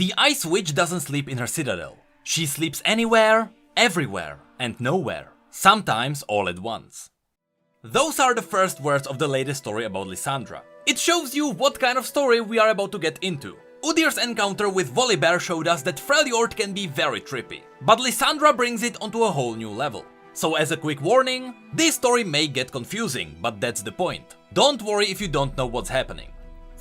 The Ice Witch doesn't sleep in her citadel. She sleeps anywhere, everywhere, and nowhere, sometimes all at once. Those are the first words of the latest story about Lissandra. It shows you what kind of story we are about to get into. Udyr's encounter with Volibear showed us that Freljord can be very trippy, but Lissandra brings it onto a whole new level. So as a quick warning, this story may get confusing, but that's the point. Don't worry if you don't know what's happening.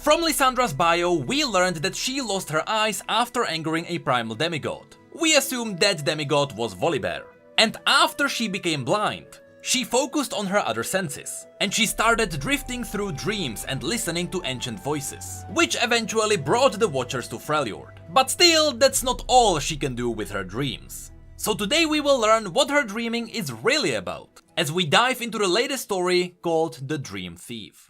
From Lissandra's bio, we learned that she lost her eyes after angering a primal demigod. We assume that demigod was Volibear. And after she became blind, she focused on her other senses, and she started drifting through dreams and listening to ancient voices, which eventually brought the Watchers to Freljord. But still, that's not all she can do with her dreams. So today we will learn what her dreaming is really about, as we dive into the latest story called The Dream Thief.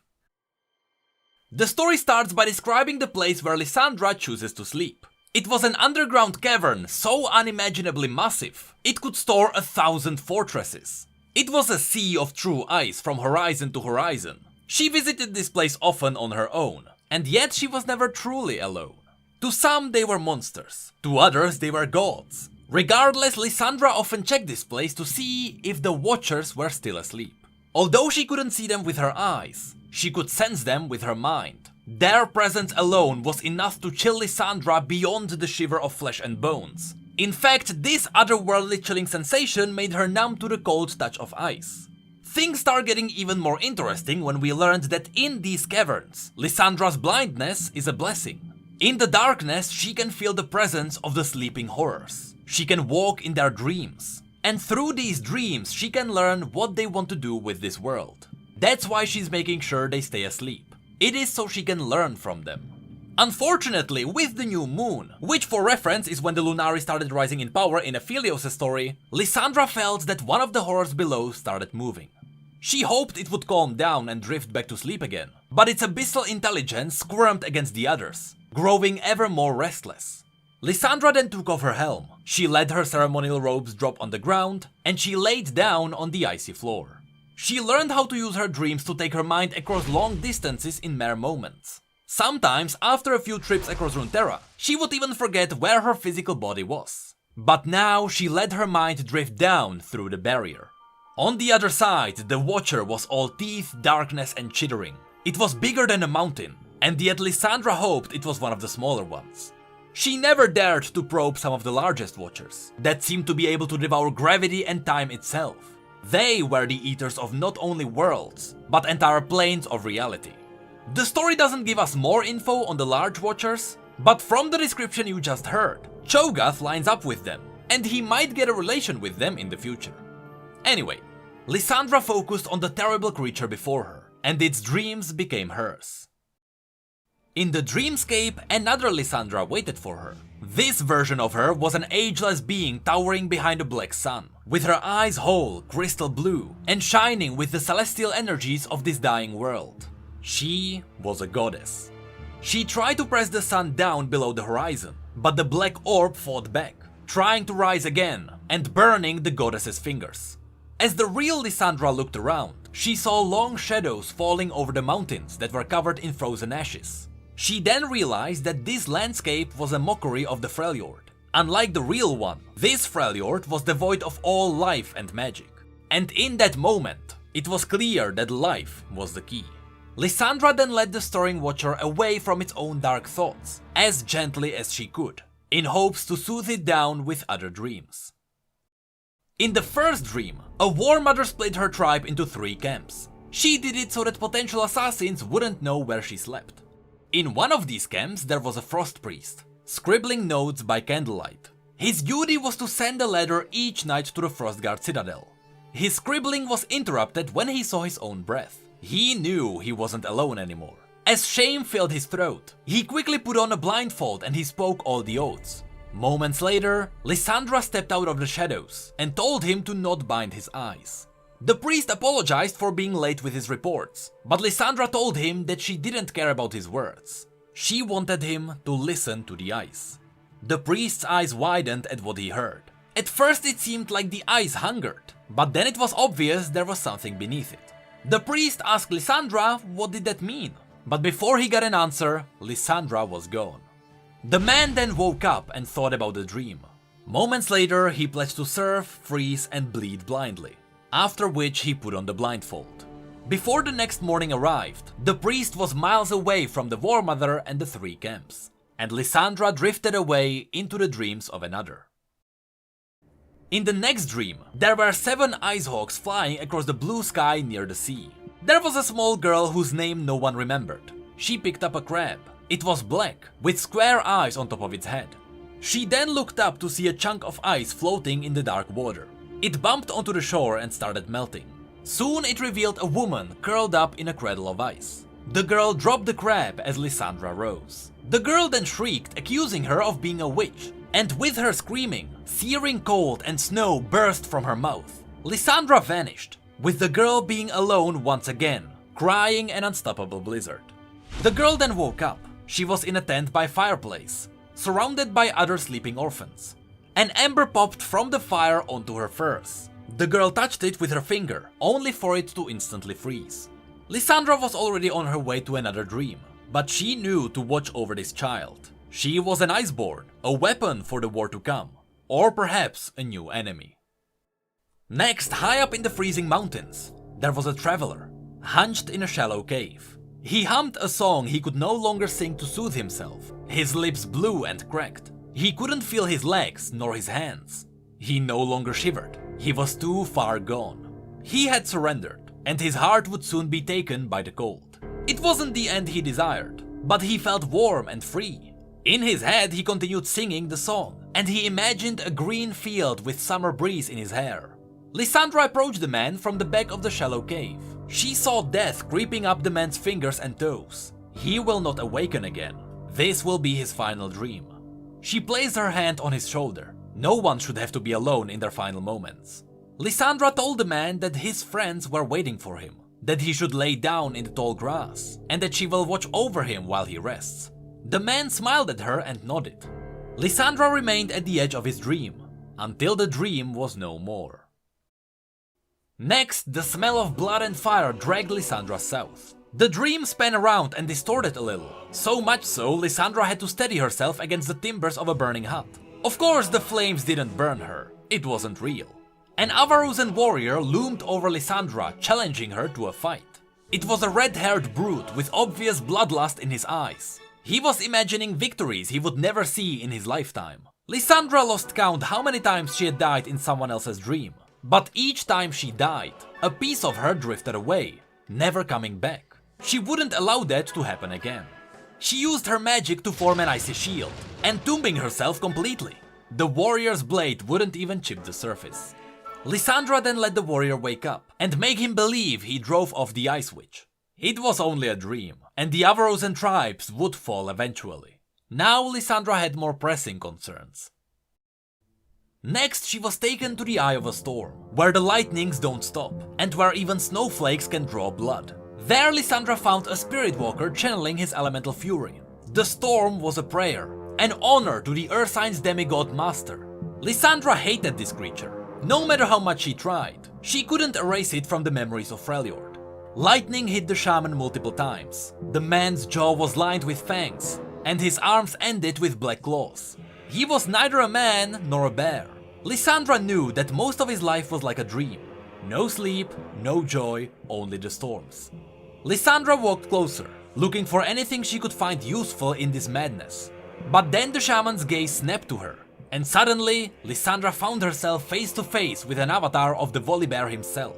The story starts by describing the place where Lissandra chooses to sleep. It was an underground cavern so unimaginably massive, it could store 1,000 fortresses. It was a sea of true ice from horizon to horizon. She visited this place often on her own, and yet she was never truly alone. To some they were monsters, to others they were gods. Regardless, Lissandra often checked this place to see if the Watchers were still asleep. Although she couldn't see them with her eyes, she could sense them with her mind. Their presence alone was enough to chill Lissandra beyond the shiver of flesh and bones. In fact, this otherworldly chilling sensation made her numb to the cold touch of ice. Things start getting even more interesting when we learned that in these caverns, Lissandra's blindness is a blessing. In the darkness, she can feel the presence of the sleeping horrors. She can walk in their dreams. And through these dreams, she can learn what they want to do with this world. That's why she's making sure they stay asleep. It is so she can learn from them. Unfortunately, with the new moon, which for reference is when the Lunari started rising in power in Aphelios' story, Lissandra felt that one of the horrors below started moving. She hoped it would calm down and drift back to sleep again, but its abyssal intelligence squirmed against the others, growing ever more restless. Lissandra then took off her helm, she let her ceremonial robes drop on the ground, and she laid down on the icy floor. She learned how to use her dreams to take her mind across long distances in mere moments. Sometimes, after a few trips across Runeterra, she would even forget where her physical body was. But now she let her mind drift down through the barrier. On the other side, the Watcher was all teeth, darkness and chittering. It was bigger than a mountain, and yet Lissandra hoped it was one of the smaller ones. She never dared to probe some of the largest Watchers, that seemed to be able to devour gravity and time itself. They were the eaters of not only worlds, but entire planes of reality. The story doesn't give us more info on the large Watchers, but from the description you just heard, Cho'Gath lines up with them, and he might get a relation with them in the future. Anyway, Lissandra focused on the terrible creature before her, and its dreams became hers. In the dreamscape, another Lissandra waited for her. This version of her was an ageless being towering behind a black sun, with her eyes whole, crystal blue, and shining with the celestial energies of this dying world. She was a goddess. She tried to press the sun down below the horizon, but the black orb fought back, trying to rise again, and burning the goddess's fingers. As the real Lissandra looked around, she saw long shadows falling over the mountains that were covered in frozen ashes. She then realized that this landscape was a mockery of the Freljord. Unlike the real one, this Freljord was devoid of all life and magic. And in that moment, it was clear that life was the key. Lissandra then led the Stirring Watcher away from its own dark thoughts, as gently as she could, in hopes to soothe it down with other dreams. In the first dream, a War Mother split her tribe into 3 camps. She did it so that potential assassins wouldn't know where she slept. In one of these camps there was a Frost Priest, scribbling notes by candlelight. His duty was to send a letter each night to the Frostguard Citadel. His scribbling was interrupted when he saw his own breath. He knew he wasn't alone anymore. As shame filled his throat, he quickly put on a blindfold and he spoke all the oaths. Moments later, Lissandra stepped out of the shadows and told him to not bind his eyes. The priest apologized for being late with his reports, but Lissandra told him that she didn't care about his words. She wanted him to listen to the ice. The priest's eyes widened at what he heard. At first it seemed like the ice hungered, but then it was obvious there was something beneath it. The priest asked Lissandra what did that mean, but before he got an answer, Lissandra was gone. The man then woke up and thought about the dream. Moments later, he pledged to surf, freeze and bleed blindly, after which he put on the blindfold. Before the next morning arrived, the priest was miles away from the War Mother and the 3 camps, and Lissandra drifted away into the dreams of another. In the next dream, there were 7 ice hawks flying across the blue sky near the sea. There was a small girl whose name no one remembered. She picked up a crab. It was black, with square eyes on top of its head. She then looked up to see a chunk of ice floating in the dark water. It bumped onto the shore and started melting. Soon it revealed a woman curled up in a cradle of ice. The girl dropped the crab as Lissandra rose. The girl then shrieked, accusing her of being a witch, and with her screaming, searing cold and snow burst from her mouth. Lissandra vanished, with the girl being alone once again, crying an unstoppable blizzard. The girl then woke up. She was in a tent by a fireplace, surrounded by other sleeping orphans. An ember popped from the fire onto her furs. The girl touched it with her finger, only for it to instantly freeze. Lissandra was already on her way to another dream, but she knew to watch over this child. She was an iceborn, a weapon for the war to come, or perhaps a new enemy. Next, high up in the freezing mountains, there was a traveler, hunched in a shallow cave. He hummed a song he could no longer sing to soothe himself, his lips blue and cracked. He couldn't feel his legs nor his hands. He no longer shivered, he was too far gone. He had surrendered, and his heart would soon be taken by the cold. It wasn't the end he desired, but he felt warm and free. In his head he continued singing the song, and he imagined a green field with summer breeze in his hair. Lissandra approached the man from the back of the shallow cave. She saw death creeping up the man's fingers and toes. He will not awaken again. This will be his final dream. She placed her hand on his shoulder. No one should have to be alone in their final moments. Lissandra told the man that his friends were waiting for him, that he should lay down in the tall grass, and that she will watch over him while he rests. The man smiled at her and nodded. Lissandra remained at the edge of his dream, until the dream was no more. Next, the smell of blood and fire dragged Lissandra south. The dream span around and distorted a little, so much so Lissandra had to steady herself against the timbers of a burning hut. Of course, the flames didn't burn her, it wasn't real. An Avarusan warrior loomed over Lissandra, challenging her to a fight. It was a red-haired brute with obvious bloodlust in his eyes. He was imagining victories he would never see in his lifetime. Lissandra lost count how many times she had died in someone else's dream. But each time she died, a piece of her drifted away, never coming back. She wouldn't allow that to happen again. She used her magic to form an icy shield, entombing herself completely. The warrior's blade wouldn't even chip the surface. Lissandra then let the warrior wake up and make him believe he drove off the Ice Witch. It was only a dream, and the Avarosan tribes would fall eventually. Now Lissandra had more pressing concerns. Next, she was taken to the eye of a storm, where the lightnings don't stop, and where even snowflakes can draw blood. There Lissandra found a spirit walker channeling his elemental fury. The storm was a prayer, an honor to the Ursine's demigod master. Lissandra hated this creature. No matter how much she tried, she couldn't erase it from the memories of Freljord. Lightning hit the shaman multiple times. The man's jaw was lined with fangs, and his arms ended with black claws. He was neither a man nor a bear. Lissandra knew that most of his life was like a dream. No sleep, no joy, only the storms. Lissandra walked closer, looking for anything she could find useful in this madness. But then the shaman's gaze snapped to her, and suddenly Lissandra found herself face to face with an avatar of the Volibear himself.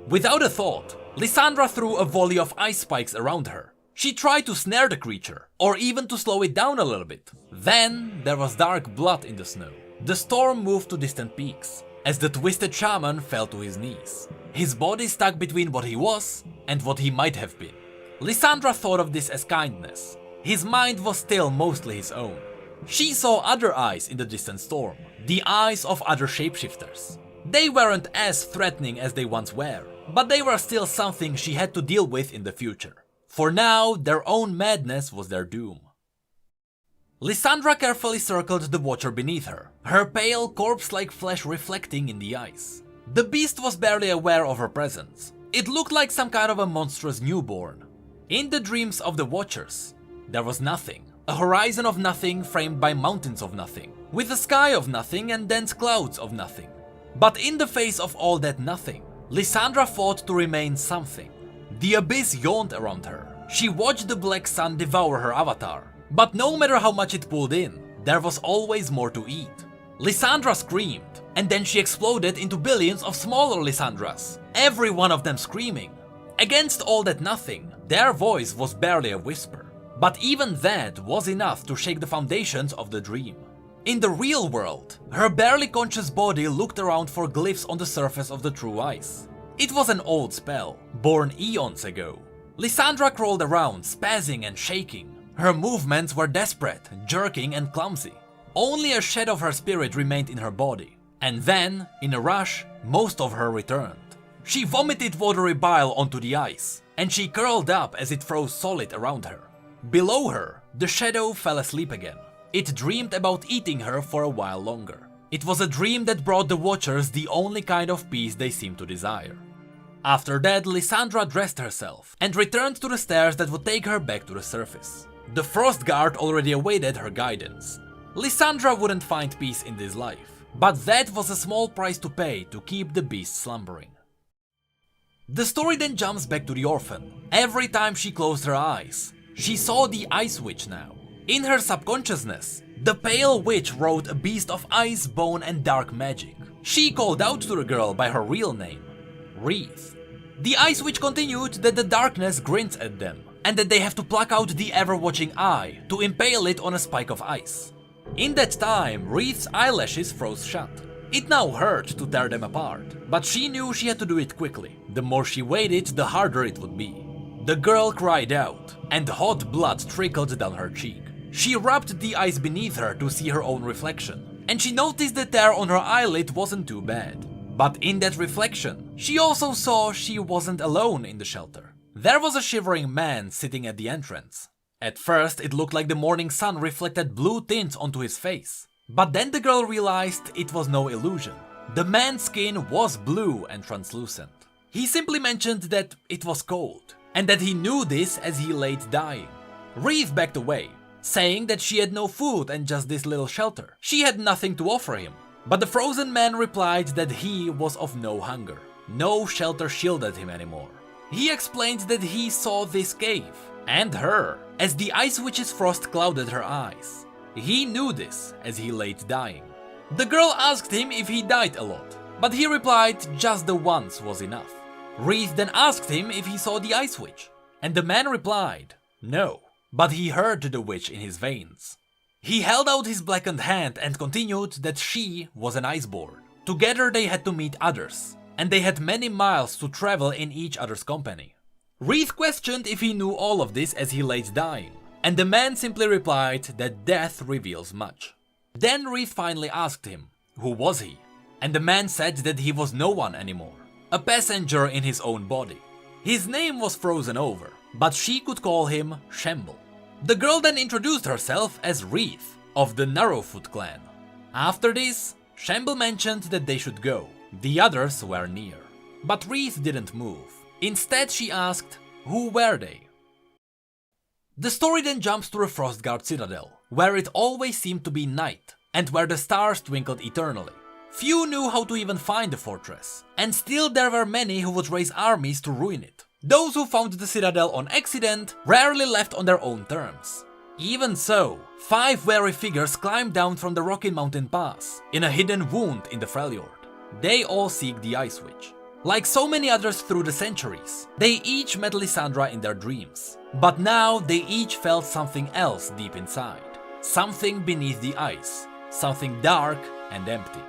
Without a thought, Lissandra threw a volley of ice spikes around her. She tried to snare the creature, or even to slow it down a little bit. Then there was dark blood in the snow. The storm moved to distant peaks, as the twisted shaman fell to his knees. His body stuck between what he was and what he might have been. Lissandra thought of this as kindness. His mind was still mostly his own. She saw other eyes in the distant storm, the eyes of other shapeshifters. They weren't as threatening as they once were, but they were still something she had to deal with in the future. For now, their own madness was their doom. Lissandra carefully circled the watcher beneath her, her pale, corpse-like flesh reflecting in the ice. The beast was barely aware of her presence. It looked like some kind of a monstrous newborn. In the dreams of the watchers, there was nothing, A horizon of nothing framed by mountains of nothing, with a sky of nothing and dense clouds of nothing. But in the face of all that nothing, Lissandra fought to remain something. The abyss yawned around her. She watched the black sun devour her avatar. But no matter how much it pulled in, there was always more to eat. Lissandra screamed, and then she exploded into billions of smaller Lissandras, every one of them screaming. Against all that nothing, their voice was barely a whisper. But even that was enough to shake the foundations of the dream. In the real world, her barely conscious body looked around for glyphs on the surface of the true ice. It was an old spell, born eons ago. Lissandra crawled around, spazzing and shaking. Her movements were desperate, jerking and clumsy. Only a shadow of her spirit remained in her body. And then, in a rush, most of her returned. She vomited watery bile onto the ice, and she curled up as it froze solid around her. Below her, the shadow fell asleep again. It dreamed about eating her for a while longer. It was a dream that brought the Watchers the only kind of peace they seemed to desire. After that, Lissandra dressed herself and returned to the stairs that would take her back to the surface. The Frost Guard already awaited her guidance. Lissandra wouldn't find peace in this life, but that was a small price to pay to keep the beast slumbering. The story then jumps back to the orphan. Every time she closed her eyes, she saw the Ice Witch now. In her subconsciousness, the Pale Witch rode a beast of ice, bone and dark magic. She called out to the girl by her real name, Wreath. The Ice Witch continued that the darkness grins at them, and that they have to pluck out the ever-watching eye to impale it on a spike of ice. In that time, Wreath's eyelashes froze shut. It now hurt to tear them apart, but she knew she had to do it quickly. The more she waited, the harder it would be. The girl cried out, and hot blood trickled down her cheek. She rubbed the ice beneath her to see her own reflection, and she noticed the tear on her eyelid wasn't too bad. But in that reflection, she also saw she wasn't alone in the shelter. There was a shivering man sitting at the entrance. At first, it looked like the morning sun reflected blue tints onto his face. But then the girl realized it was no illusion. The man's skin was blue and translucent. He simply mentioned that it was cold, and that he knew this as he lay dying. Wreath backed away, saying that she had no food and just this little shelter. She had nothing to offer him. But the frozen man replied that he was of no hunger. No shelter shielded him anymore. He explained that he saw this cave, and her, as the Ice Witch's frost clouded her eyes. He knew this as he lay dying. The girl asked him if he died a lot, but he replied just the once was enough. Wreath then asked him if he saw the Ice Witch, and the man replied, no, but he heard the witch in his veins. He held out his blackened hand and continued that she was an iceborn. Together they had to meet others, and they had many miles to travel in each other's company. Wreath questioned if he knew all of this as he lay dying, and the man simply replied that death reveals much. Then Wreath finally asked him, who was he? And the man said that he was no one anymore, a passenger in his own body. His name was frozen over, but she could call him Shamble. The girl then introduced herself as Wreath of the Narrowfoot clan. After this, Shamble mentioned that they should go. The others were near. But Wreath didn't move. Instead she asked, who were they? The story then jumps to the Frostguard Citadel, where it always seemed to be night, and where the stars twinkled eternally. Few knew how to even find the fortress, and still there were many who would raise armies to ruin it. Those who found the Citadel on accident rarely left on their own terms. Even so, 5 wary figures climbed down from the rocky mountain pass, in a hidden wound in the Freljord. They all seek the Ice Witch. Like so many others through the centuries, they each met Lissandra in their dreams. But now they each felt something else deep inside. Something beneath the ice. Something dark and empty.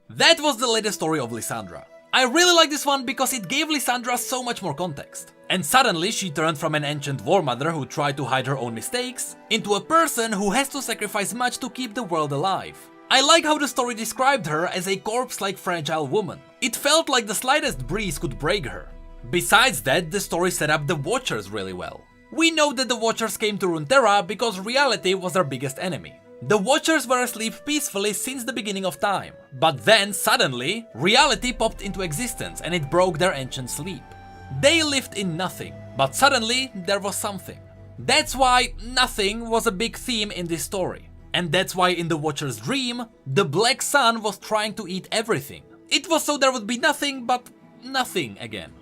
That was the latest story of Lissandra. I really like this one because it gave Lissandra so much more context. And suddenly she turned from an ancient war mother who tried to hide her own mistakes into a person who has to sacrifice much to keep the world alive. I like how the story described her as a corpse-like fragile woman. It felt like the slightest breeze could break her. Besides that, the story set up the Watchers really well. We know that the Watchers came to Runeterra because reality was their biggest enemy. The Watchers were asleep peacefully since the beginning of time, but then suddenly, reality popped into existence and it broke their ancient sleep. They lived in nothing, But suddenly there was something. That's why nothing was a big theme in this story. And that's why in the Watcher's dream, the Black Sun was trying to eat everything. It was so there would be nothing but nothing again.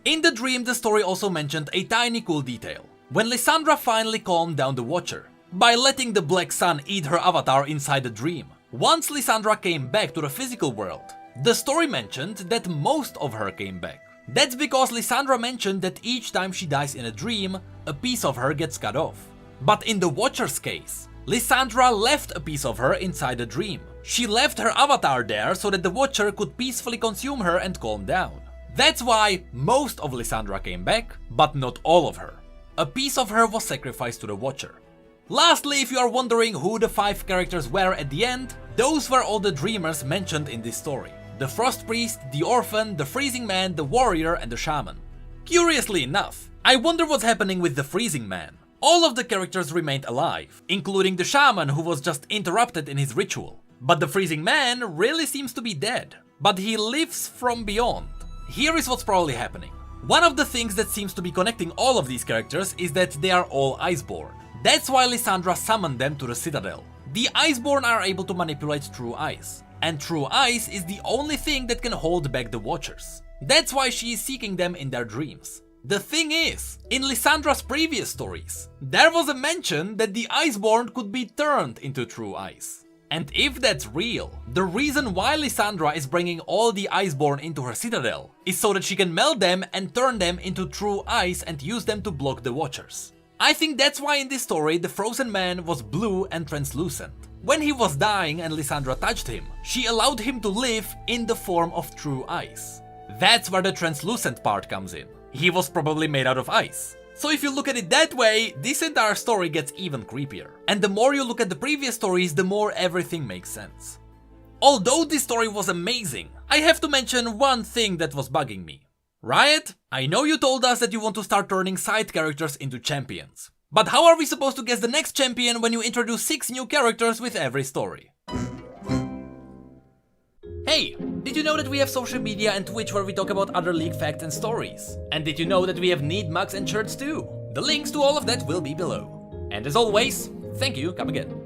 In the dream, the story also mentioned a tiny cool detail. When Lissandra finally calmed down the Watcher, by letting the Black Sun eat her avatar inside the dream. Once Lissandra came back to the physical world, the story mentioned that most of her came back. That's because Lissandra mentioned that each time she dies in a dream, a piece of her gets cut off. But in the Watcher's case, Lissandra left a piece of her inside the dream. She left her avatar there so that the Watcher could peacefully consume her and calm down. That's why most of Lissandra came back, but not all of her. A piece of her was sacrificed to the Watcher. Lastly, if you are wondering who the 5 characters were at the end, those were all the dreamers mentioned in this story. The Frost Priest, the Orphan, the Freezing Man, the Warrior and the Shaman. Curiously enough, I wonder what's happening with the Freezing Man. All of the characters remained alive, including the Shaman who was just interrupted in his ritual. But the Freezing Man really seems to be dead. But he lives from beyond. Here is what's probably happening. One of the things that seems to be connecting all of these characters is that they are all Iceborn. That's why Lissandra summoned them to the Citadel. The Iceborn are able to manipulate true ice. And true ice is the only thing that can hold back the Watchers. That's why she is seeking them in their dreams. The thing is, in Lissandra's previous stories, there was a mention that the Iceborn could be turned into true ice. And if that's real, the reason why Lissandra is bringing all the Iceborn into her Citadel is so that she can melt them and turn them into true ice and use them to block the Watchers. I think that's why in this story the Frozen Man was blue and translucent. When he was dying and Lissandra touched him, she allowed him to live in the form of true ice. That's where the translucent part comes in. He was probably made out of ice. So if you look at it that way, this entire story gets even creepier. And the more you look at the previous stories, the more everything makes sense. Although this story was amazing, I have to mention one thing that was bugging me. Riot, I know you told us that you want to start turning side characters into champions. But how are we supposed to guess the next champion when you introduce 6 new characters with every story? Hey, did you know that we have social media and Twitch where we talk about other League facts and stories? And did you know that we have neat mugs and shirts too? The links to all of that will be below. And as always, thank you, come again.